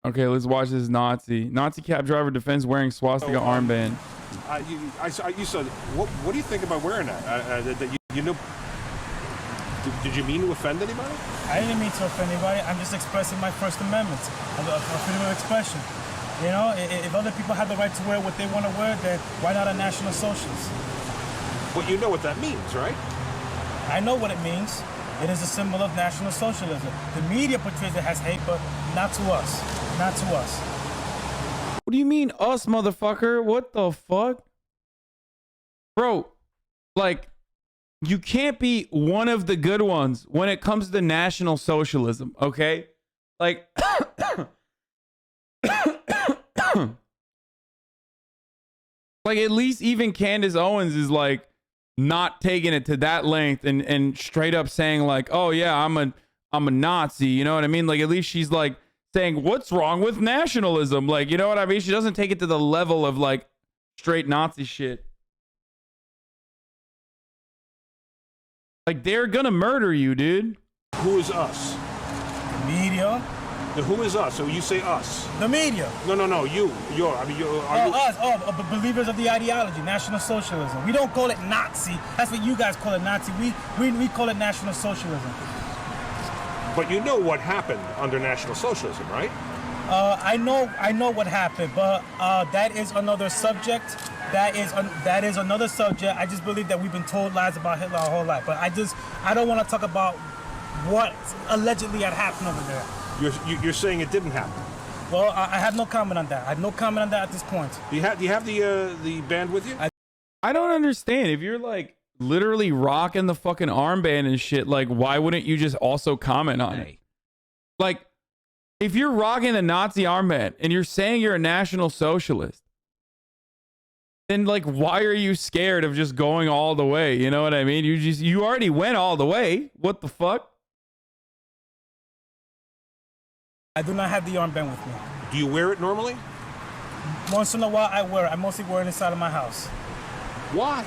Okay, let's watch this Nazi. Nazi cab driver defends wearing swastika armband. You said, what do you think about wearing that? You know, did you mean to offend anybody? I didn't mean to offend anybody. I'm just expressing my First Amendment of freedom of expression. You know, if other people have the right to wear what they want to wear, then why not a National Socialist? Well, you know what that means, right? I know what it means. It is a symbol of National Socialism. The media portrays it as hate, but not to us. Not to us. What do you mean us, motherfucker? What the fuck? Bro, like, you can't be one of the good ones when it comes to National Socialism, okay? Like, like at least even Candace Owens is like not taking it to that length and straight up saying like, oh yeah, I'm a Nazi, you know what I mean? Like at least she's like saying what's wrong with nationalism, like, you know what I mean? She doesn't take it to the level of like straight Nazi shit. Like they're gonna murder you, dude. Who is us? The media. Who is us? So you say us. The media. No, you. I mean, us. Oh, believers of the ideology, National Socialism. We don't call it Nazi. That's what you guys call it, Nazi. We call it National Socialism. But you know what happened under National Socialism, right? I know what happened, but that is another subject. That is another subject. I just believe that we've been told lies about Hitler our whole life. But I don't want to talk about what allegedly had happened over there. You're saying it didn't happen? Well, I have no comment on that. I have no comment on that at this point. Do you have the band with you? I don't understand. If you're like literally rocking the fucking armband and shit, like why wouldn't you just also comment on it? Like if you're rocking the Nazi armband and you're saying you're a National Socialist, then like why are you scared of just going all the way? You know what I mean? You already went all the way. What the fuck? I do not have the armband with me. Do you wear it normally? Once in a while I wear it. I mostly wear it inside of my house. Why?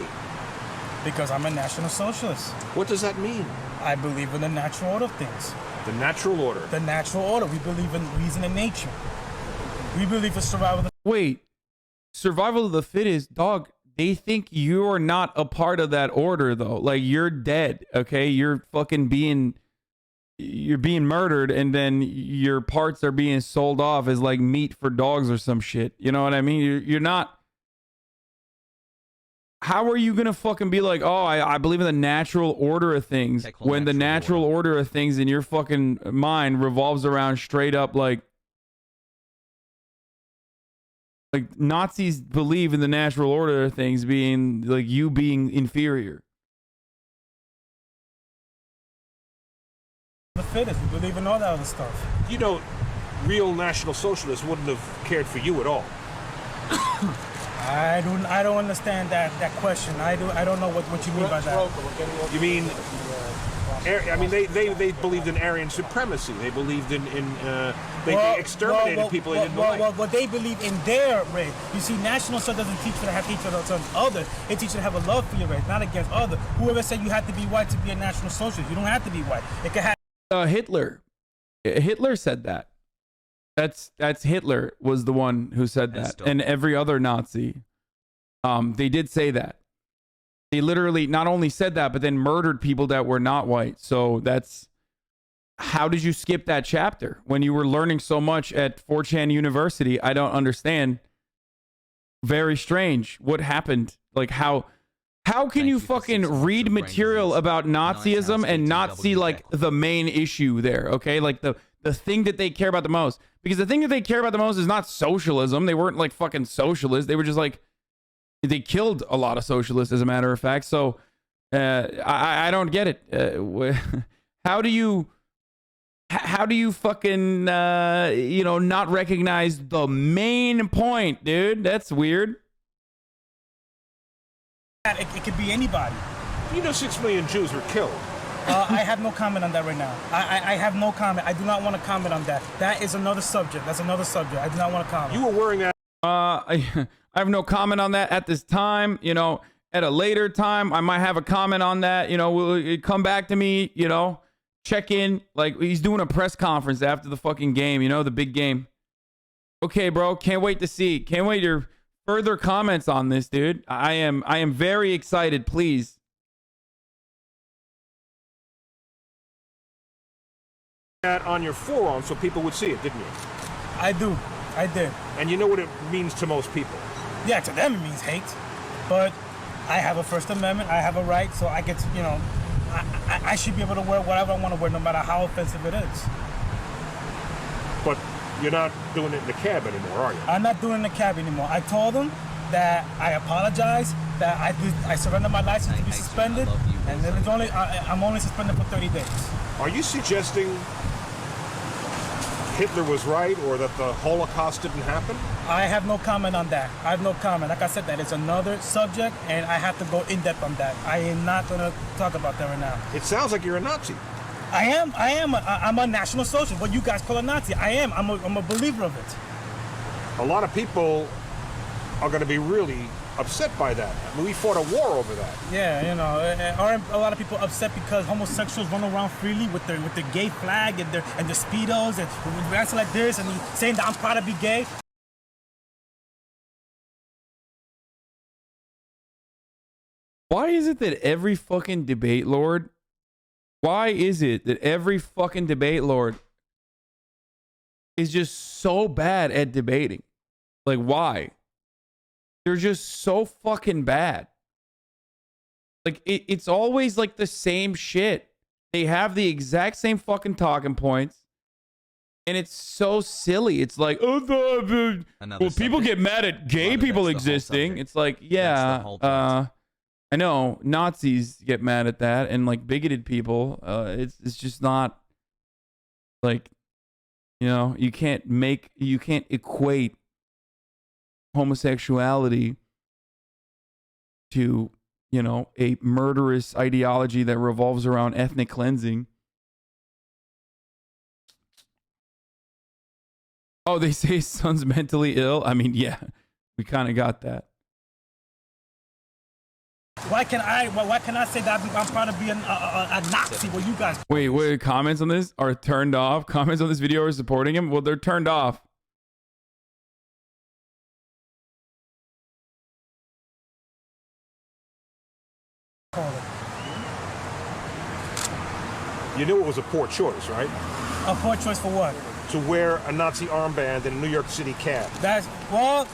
Because I'm a National Socialist. What does that mean? I believe in the natural order of things. The natural order? The natural order. We believe in reason and nature. We believe in survival of the... Wait. Survival of the fittest, dog. They think you're not a part of that order, though. Like, you're dead, okay? You're fucking being murdered, and then your parts are being sold off as like meat for dogs or some shit. You know what I mean? You're not. How are you gonna fucking be like, oh, I believe in the natural order of things when the natural order of things in your fucking mind revolves around straight up like Nazis believe in the natural order of things being like you being inferior. The fittest. We believe in all that other stuff. You know, real National Socialists wouldn't have cared for you at all. I don't understand that question. I don't know what you mean by that. You mean, I mean they believed in Aryan supremacy. They believed in they exterminated people they didn't like. Well, they believe in their race. You see, National Socialism doesn't teach you to have hatred against others. It teaches you to have a love for your race, not against others. Whoever said you had to be white to be a National Socialist, you don't have to be white. It can have. Hitler said that. That's Hitler was the one who said that, and every other Nazi. They did say that. They literally not only said that, but then murdered people that were not white. So that's how did you skip that chapter when you were learning so much at 4chan University? I don't understand. Very strange. What happened? Like how can you fucking read material about Nazism and not see like the main issue there? Okay, like the thing that they care about the most. Because the thing that they care about the most is not socialism. They weren't like fucking socialists. They were just like, they killed a lot of socialists, as a matter of fact. So I don't get it. How do you fucking, not recognize the main point, dude? That's weird. It could be anybody. You know 6 million Jews were killed. I have no comment on that right now. I have no comment. I do not want to comment on that. That is another subject. That's another subject. I do not want to comment. You were wearing that. I have no comment on that at this time. You know, at a later time, I might have a comment on that. You know, will it come back to me? You know, check in like he's doing a press conference after the fucking game, you know, the big game. Okay, bro, can't wait to see. Can't wait your further comments on this, dude. I am very excited, please. That on your forearm so people would see it, didn't you? I did. And you know what it means to most people. Yeah, to them it means hate. But I have a First Amendment. I have a right, so I get to, you know, I should be able to wear whatever I want to wear, no matter how offensive it is. But you're not doing it in the cab anymore, are you? I'm not doing it in the cab anymore. I told them that I apologize, that I surrender my license to be suspended, and then I'm only suspended for 30 days. Are you suggesting Hitler was right or that the Holocaust didn't happen? I have no comment on that. I have no comment. Like I said, that is another subject, and I have to go in depth on that. I am not going to talk about that right now. It sounds like you're a Nazi. I am. I'm a National Socialist. What you guys call a Nazi. I am. I'm a believer of it. A lot of people are going to be really upset by that. I mean, we fought a war over that. Yeah, you know, aren't a lot of people upset because homosexuals run around freely with their gay flag and their speedos and dancing like this and saying that I'm proud to be gay? Why is it that every fucking debate lord? Why is it that every fucking debate lord is just so bad at debating? Like, why? They're just so fucking bad. Like, it's always like the same shit. They have the exact same fucking talking points. And it's so silly. It's like, well, people get mad at gay people existing. It's like, yeah, I know Nazis get mad at that, and like bigoted people. It's just not like, you know, you can't equate homosexuality to, you know, a murderous ideology that revolves around ethnic cleansing. Oh, they say his son's mentally ill. I mean, yeah, we kind of got that. Why can I say that I'm proud to be a Nazi? Well, you guys. Wait. Comments on this are turned off. Comments on this video are supporting him. Well, they're turned off. You knew it was a poor choice, right? A poor choice for what? To wear a Nazi armband in a New York City cab. Well,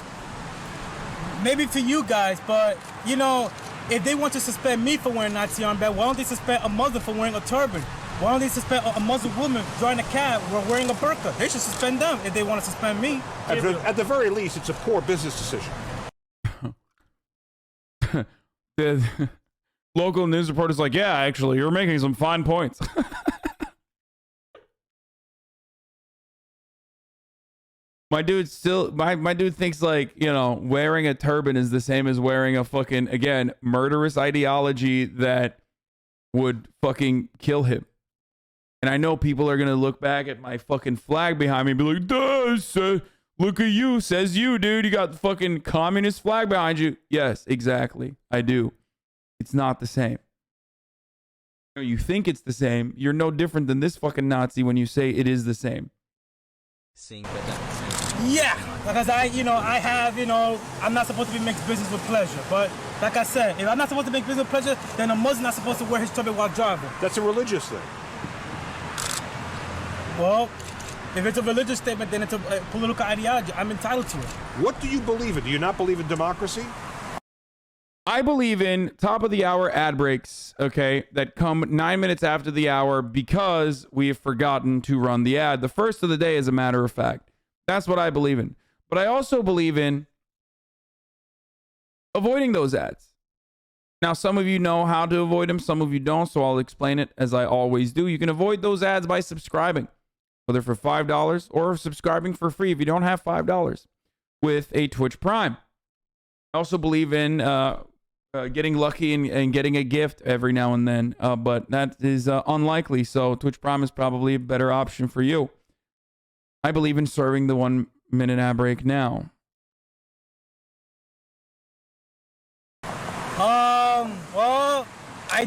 maybe for you guys, but, you know, if they want to suspend me for wearing a Nazi armband, why don't they suspend a Muslim for wearing a turban? Why don't they suspend a Muslim woman driving a cab or wearing a burqa? They should suspend them if they want to suspend me. At the very least, it's a poor business decision. The local news reporter's like, yeah, actually, you're making some fine points. My dude thinks like, you know, wearing a turban is the same as wearing a fucking, again, murderous ideology that would fucking kill him. And I know people are going to look back at my fucking flag behind me and be like, duh, look at you, says you, dude. You got the fucking communist flag behind you. Yes, exactly. I do. It's not the same. You think it's the same. You're no different than this fucking Nazi when you say it is the same. Yeah, because I'm not supposed to be mixed business with pleasure. But like I said, if I'm not supposed to make business with pleasure, then a Muslim not supposed to wear his turban while driving. That's a religious thing. Well, if it's a religious statement, then it's a political ideology. I'm entitled to it. What do you believe in? Do you not believe in democracy? I believe in top of the hour ad breaks, okay, that come 9 minutes after the hour because we have forgotten to run the ad. The first of the day, as a matter of fact. That's what I believe in. But I also believe in avoiding those ads. Now, some of you know how to avoid them. Some of you don't, so I'll explain it as I always do. You can avoid those ads by subscribing, whether for $5 or subscribing for free if you don't have $5 with a Twitch Prime. I also believe in getting lucky and getting a gift every now and then, but that is unlikely, so Twitch Prime is probably a better option for you. I believe in serving the 1 minute ad break now. Well, I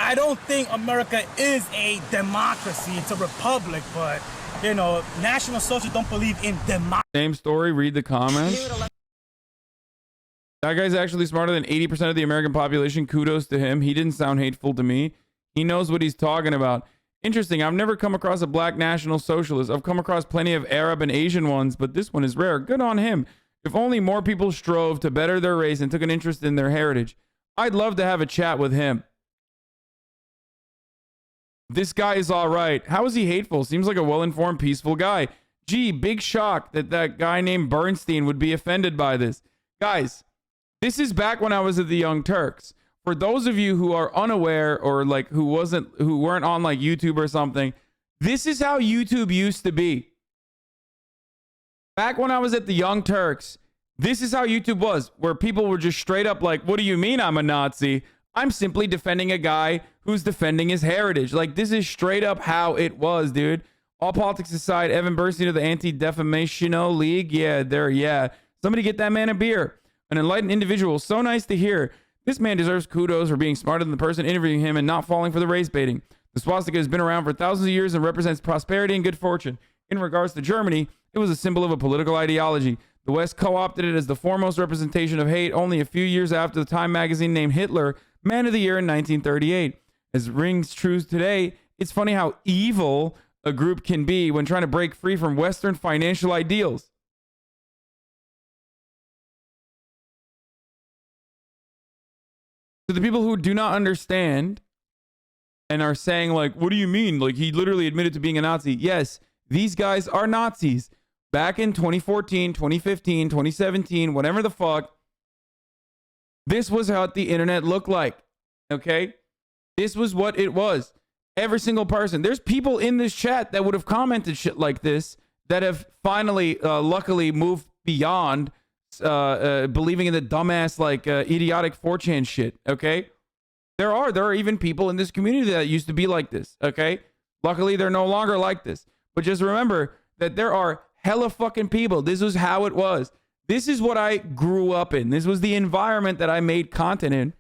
I don't think America is a democracy. It's a republic, but you know, National Socialists don't believe in democracy. Same story. Read the comments. That guy's actually smarter than 80% of the American population. Kudos to him. He didn't sound hateful to me. He knows what he's talking about. Interesting. I've never come across a black National Socialist. I've come across plenty of Arab and Asian ones, but this one is rare. Good on him. If only more people strove to better their race and took an interest in their heritage. I'd love to have a chat with him. This guy is all right. How is he hateful? Seems like a well-informed, peaceful guy. Gee, big shock that that guy named Bernstein would be offended by this. Guys, this is back when I was at the Young Turks. For those of you who are unaware or like who weren't on like YouTube or something, this is how YouTube used to be. Back when I was at the Young Turks, this is how YouTube was, where people were just straight up like, what do you mean I'm a Nazi? I'm simply defending a guy who's defending his heritage. Like, this is straight up how it was, dude. All politics aside, Evan Bernstein of the Anti-Defamational League. Yeah. Somebody get that man a beer. An enlightened individual. So nice to hear. This man deserves kudos for being smarter than the person interviewing him and not falling for the race baiting. The swastika has been around for thousands of years and represents prosperity and good fortune. In regards to Germany, it was a symbol of a political ideology. The West co-opted it as the foremost representation of hate only a few years after the Time magazine named Hitler Man of the Year in 1938. As rings true today, it's funny how evil a group can be when trying to break free from Western financial ideals. To the people who do not understand and are saying like, what do you mean? Like, he literally admitted to being a Nazi. Yes, these guys are Nazis. Back in 2014, 2015, 2017, whatever the fuck, this was how the internet looked like. Okay? This was what it was. Every single person. There's people in this chat that would have commented shit like this that have finally, luckily, moved beyond believing in the dumbass, like, idiotic 4chan shit. Okay? There are even people in this community that used to be like this. Okay? Luckily, they're no longer like this. But just remember that there are hella fucking people. This was how it was. This is what I grew up in. This was the environment that I made content in.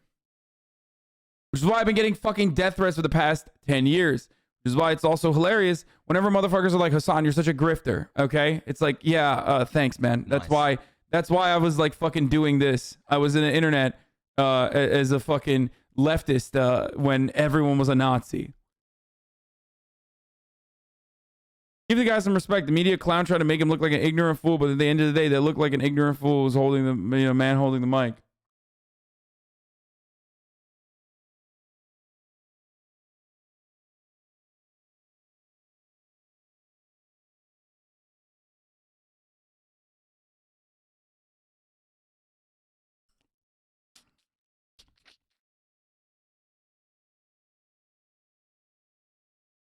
Which is why I've been getting fucking death threats for the past 10 years. Which is why it's also hilarious whenever motherfuckers are like, Hasan, you're such a grifter. Okay? It's like, yeah, thanks, man. That's why I was like fucking doing this. I was in the internet as a fucking leftist when everyone was a Nazi. Give the guy some respect. The media clown tried to make him look like an ignorant fool, but at the end of the day, they look like an ignorant fool who's holding the man holding the mic.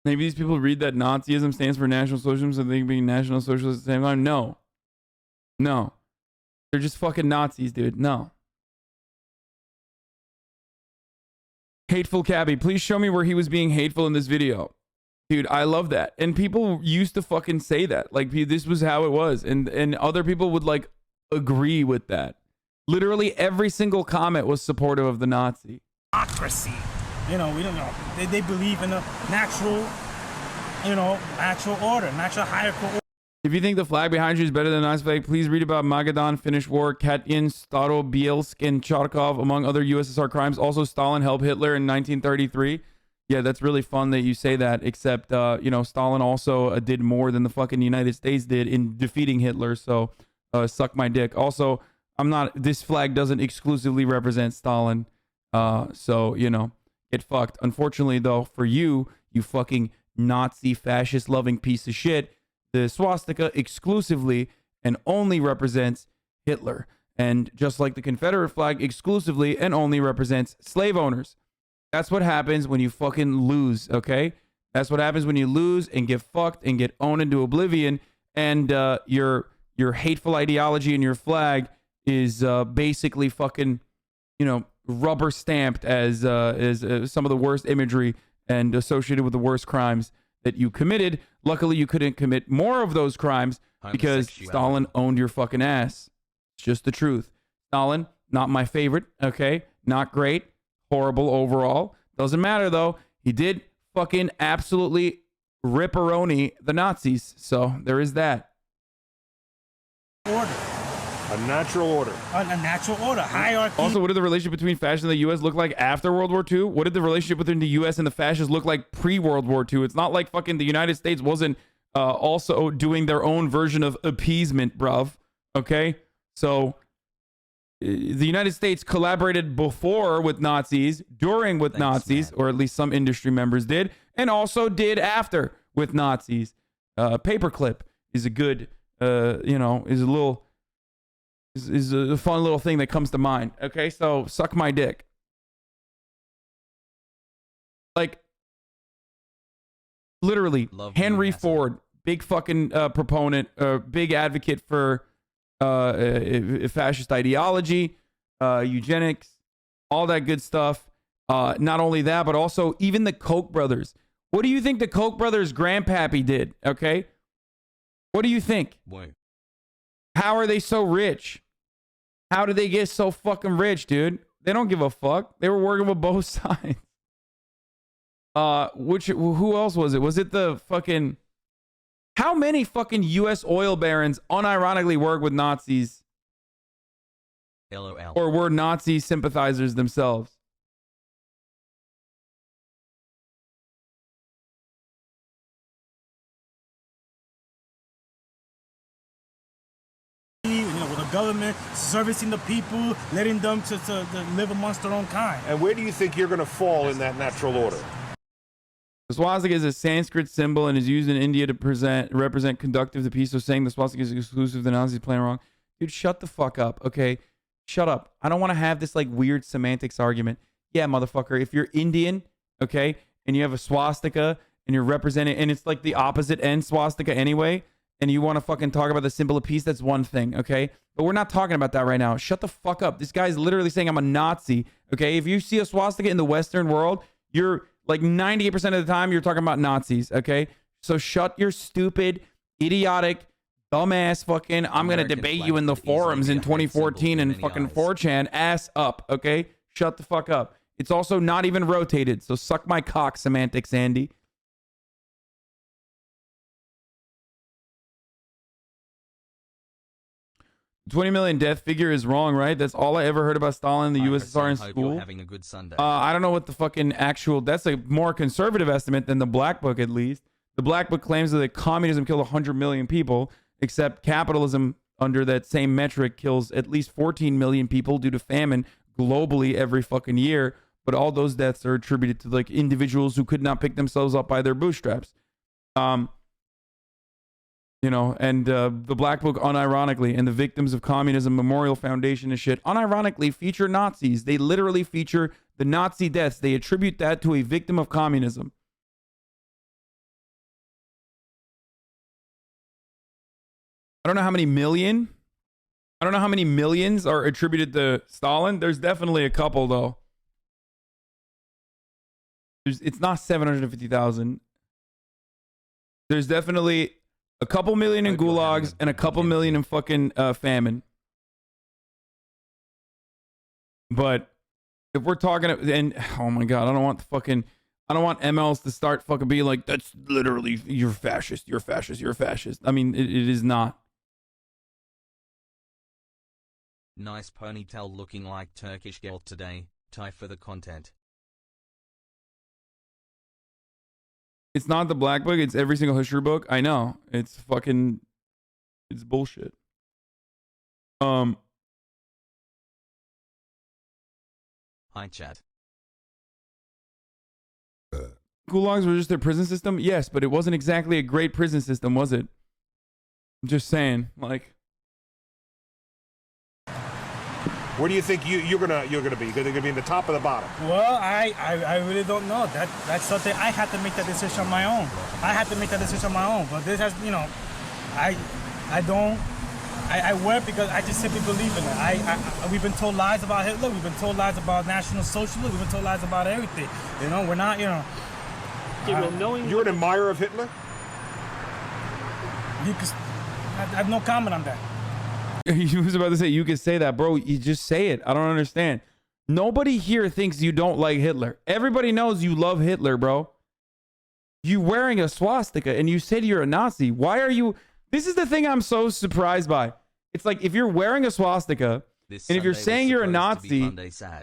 Maybe these people read that Nazism stands for National Socialism, so they think being National Socialist at the same time. No. They're just fucking Nazis, dude. No. Hateful Cabby. Please show me where he was being hateful in this video. Dude, I love that. And people used to fucking say that. Like, this was how it was. And other people would, like, agree with that. Literally every single comment was supportive of the Nazi. Democracy. You know, we don't know. They believe in a natural, natural order, natural hierarchical order. If you think the flag behind you is better than the Nazi flag, please read about Magadan, Finnish War, Katyn, Starobielsk, and Charkov, among other USSR crimes. Also, Stalin helped Hitler in 1933. Yeah, that's really fun that you say that, except, Stalin also did more than the fucking United States did in defeating Hitler, so suck my dick. Also, this flag doesn't exclusively represent Stalin, get fucked. Unfortunately, though, for you fucking Nazi fascist loving piece of shit, the swastika exclusively and only represents Hitler. And just like the Confederate flag exclusively and only represents slave owners. That's what happens when you fucking lose, okay? That's what happens when you lose and get fucked and get owned into oblivion, and your hateful ideology and your flag is basically fucking, rubber stamped as some of the worst imagery and associated with the worst crimes that you committed. Luckily, you couldn't commit more of those crimes because Stalin owned your fucking ass. It's just the truth. Stalin, not my favorite, okay? Not great. Horrible overall. Doesn't matter though. He did fucking absolutely ripperoni the Nazis. So there is that. Order. A natural order. A natural order. Hierarchy. Also, what did the relationship between fascism and the U.S. look like after World War II? What did the relationship between the U.S. and the fascists look like pre-World War II? It's not like fucking the United States wasn't also doing their own version of appeasement, bruv. Okay? So the United States collaborated before with Nazis, during with Nazis, or at least some industry members did, and also did after with Nazis. Paperclip is a good, is a fun little thing that comes to mind. Okay, so suck my dick. Like, literally, Henry Ford, big fucking proponent, big advocate for fascist ideology, eugenics, all that good stuff. Not only that, but also even the Koch brothers. What do you think the Koch brothers' grandpappy did? Okay, what do you think? Boy. How are they so rich? How did they get so fucking rich, dude? They don't give a fuck. They were working with both sides. Who else was it? Was it the fucking... How many fucking U.S. oil barons unironically work with Nazis? LOL. Or were Nazi sympathizers themselves? With the government servicing the people, letting them to live amongst their own kind. And where do you think you're going to fall in that natural order? The swastika is a Sanskrit symbol and is used in India to represent conductive to peace. So saying the swastika is exclusive to the Nazis playing wrong. Dude, shut the fuck up, okay? Shut up. I don't want to have this like weird semantics argument. Yeah, motherfucker, if you're Indian, okay, and you have a swastika and you're representing, and it's like the opposite end swastika anyway, and you want to fucking talk about the symbol of peace, that's one thing, okay? But we're not talking about that right now. Shut the fuck up. This guy's literally saying I'm a Nazi, okay? If you see a swastika in the Western world, you're like 98% of the time you're talking about Nazis, okay? So shut your stupid, idiotic, dumbass fucking, I'm going to debate you in the forums in 2014 and fucking 4chan ass up, okay? Shut the fuck up. It's also not even rotated, so suck my cock, semantics, Andy. 20 million death figure is wrong, right? That's all I ever heard about Stalin in the USSR in school. You're having a good Sunday. I don't know what the fucking actual... That's a more conservative estimate than the Black Book, at least. The Black Book claims that communism killed 100 million people, except capitalism, under that same metric, kills at least 14 million people due to famine globally every fucking year. But all those deaths are attributed to like individuals who could not pick themselves up by their bootstraps. And the Black Book, unironically, and the Victims of Communism Memorial Foundation and shit, unironically feature Nazis. They literally feature the Nazi deaths. They attribute that to a victim of communism. I don't know how many million. I don't know how many millions are attributed to Stalin. There's definitely a couple, though. It's not 750,000. There's definitely a couple million in gulags and a couple million in fucking famine. But if we're talking, and oh my god, I don't want MLs to start fucking being like, that's literally, you're fascist, you're fascist, you're fascist. I mean, it is not. Nice ponytail looking like Turkish girl today. Tie for the content. It's not the Black Book. It's every single history book. I know. It's fucking... It's bullshit. Hi, chat. Gulags were just their prison system? Yes, but it wasn't exactly a great prison system, was it? I'm just saying, like... Where do you think you're gonna be? You're gonna be in the top or the bottom? Well, I really don't know. That's something I had to make that decision on my own. But this has, I wear it because I just simply believe in it. We've been told lies about Hitler. We've been told lies about National Socialism. We've been told lies about everything. We're not, You're an admirer of Hitler? I have no comment on that. He was about to say, you could say that, bro. You just say it. I don't understand. Nobody here thinks you don't like Hitler. Everybody knows you love Hitler, bro. You wearing a swastika and you said you're a Nazi. Why are you? This is the thing I'm so surprised by. It's like if you're wearing a swastika and if you're saying you're a Nazi,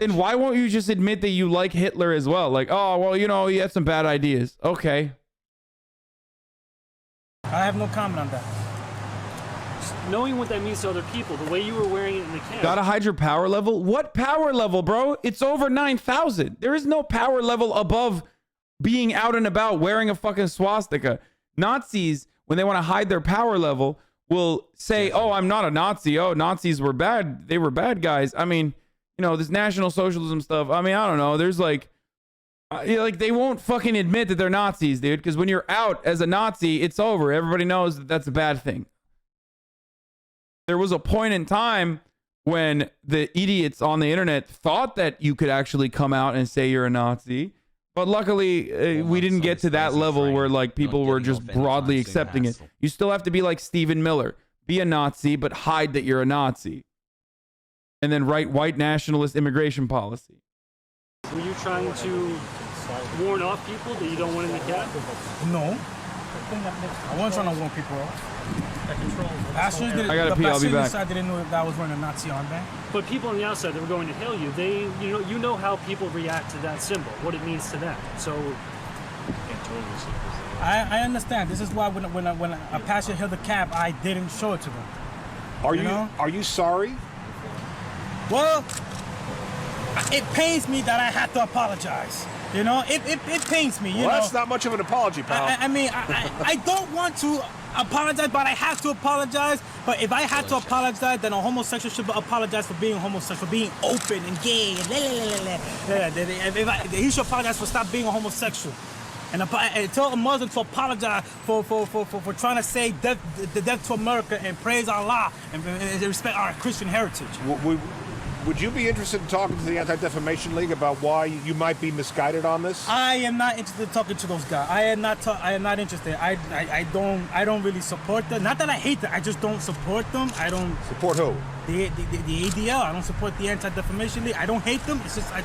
then why won't you just admit that you like Hitler as well? Like, oh, well, you know, he had some bad ideas. Okay. I have no comment on that. Knowing what that means to other people, the way you were wearing it in the camp. Gotta hide your power level? What power level, bro? It's over 9,000. There is no power level above being out and about wearing a fucking swastika. Nazis, when they want to hide their power level, will say, oh, I'm not a Nazi. Oh, Nazis were bad. They were bad guys. I mean, you know, this National Socialism stuff. I mean, I don't know. There's like they won't fucking admit that they're Nazis, dude. Because when you're out as a Nazi, it's over. Everybody knows that that's a bad thing. There was a point in time when the idiots on the internet thought that you could actually come out and say you're a Nazi. But luckily, we didn't get to that level where like people were just broadly accepting it. You still have to be like Stephen Miller. Be a Nazi, but hide that you're a Nazi. And then write white nationalist immigration policy. Were you trying to warn off people that you don't want in the camp? No. I wasn't trying to warn people off. I gotta pee, I'll be back. I didn't know that I was wearing a Nazi armband. But people on the outside that were going to hail you, you know how people react to that symbol, what it means to them. So I understand. This is why when a passenger held the cab, I didn't show it to them. Are you sorry? Well, it pains me that I had to apologize. You know, it pains me. Well, that's not much of an apology, pal. I mean, I don't want to apologize, but I have to apologize. But if I had to apologize, then a homosexual should apologize for being homosexual, for being open and gay. He should apologize for stop being a homosexual. And tell a Muslim to apologize for trying to say the death to America and praise Allah and respect our Christian heritage. Would you be interested in talking to the Anti-Defamation League about why you might be misguided on this? I am not interested in talking to those guys. I am not interested. I don't really support them. Not that I hate them. I just don't support them. I don't support who? The ADL. I don't support the Anti-Defamation League. I don't hate them. It's just I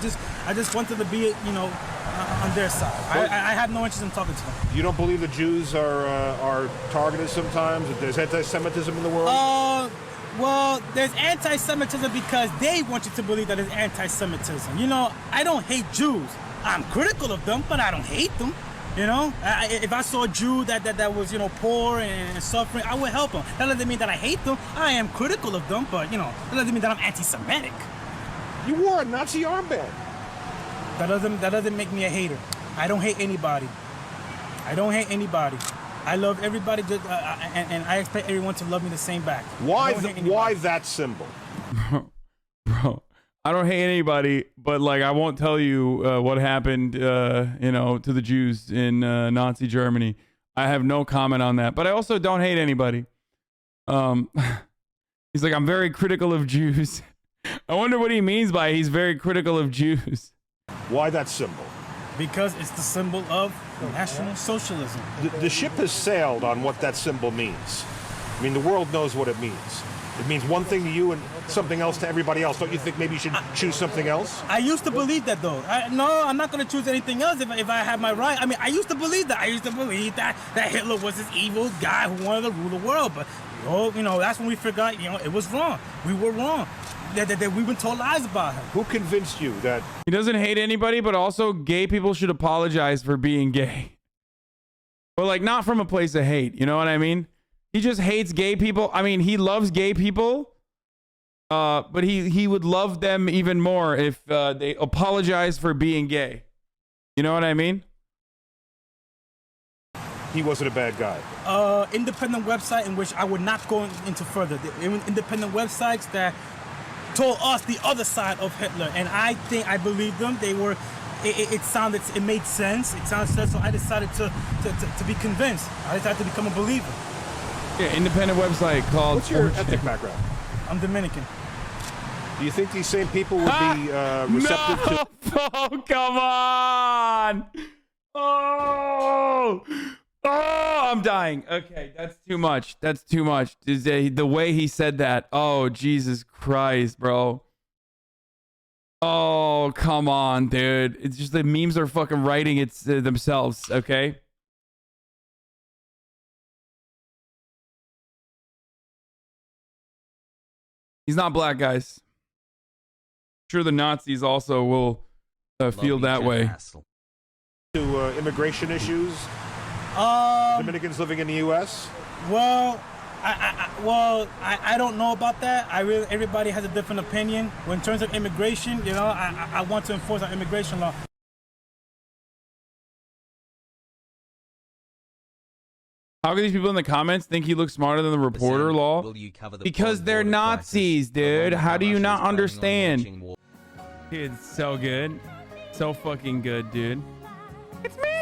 just want them to be on their side. I have no interest in talking to them. You don't believe the Jews are targeted sometimes? There's anti-Semitism in the world? Well, there's anti-Semitism because they want you to believe that there's anti-Semitism. You know, I don't hate Jews. I'm critical of them, but I don't hate them. You know, if I saw a Jew that was, poor and suffering, I would help them. That doesn't mean that I hate them. I am critical of them, but, that doesn't mean that I'm anti-Semitic. You wore a Nazi armband. That doesn't make me a hater. I don't hate anybody. I don't hate anybody. I love everybody, and I expect everyone to love me the same back. Why that symbol? Bro, I don't hate anybody, but like I won't tell you what happened, to the Jews in Nazi Germany. I have no comment on that, but I also don't hate anybody. He's like, I'm very critical of Jews. I wonder what he means by he's very critical of Jews. Why that symbol? Because it's the symbol of National Socialism. The ship has sailed on what that symbol means. I mean, the world knows what it means. It means one thing to you and something else to everybody else. Don't you think maybe you should choose something else? I used to believe that, though. No, I'm not going to choose anything else if I had my right. I mean, I used to believe that. I used to believe that Hitler was this evil guy who wanted to rule the world. But, that's when we forgot, it was wrong. We were wrong. That we've been told lies about him. Who convinced you that he doesn't hate anybody, but also gay people should apologize for being gay? But like not from a place of hate, you know what I mean? He just hates gay people. I mean, he loves gay people, but he would love them even more if they apologize for being gay. You know what I mean? He wasn't a bad guy. Independent website in which I would not go into further. Independent websites that told us the other side of Hitler, and I believe them. They were, it made sense. It sounded sense, so I decided to be convinced. I decided to become a believer. Yeah, independent website called. What's your ethnic background? I'm Dominican. Do you think these same people would be receptive to? Oh, come on! Oh, I'm dying. Okay, that's too much. That's too much. The way he said that. Oh, Jesus Christ, bro. Oh, come on, dude. It's just the memes are fucking writing it themselves, okay? He's not black, guys. Sure, the Nazis also will feel that way. To immigration issues? Dominicans living in the U.S.? Well, I don't know about that. Everybody has a different opinion. When in terms of immigration, you know, I want to enforce our immigration law. How can these people in the comments think he looks smarter than the reporter law? Because they're Nazis, dude. How do you not understand? It's so good. So fucking good, dude. It's me.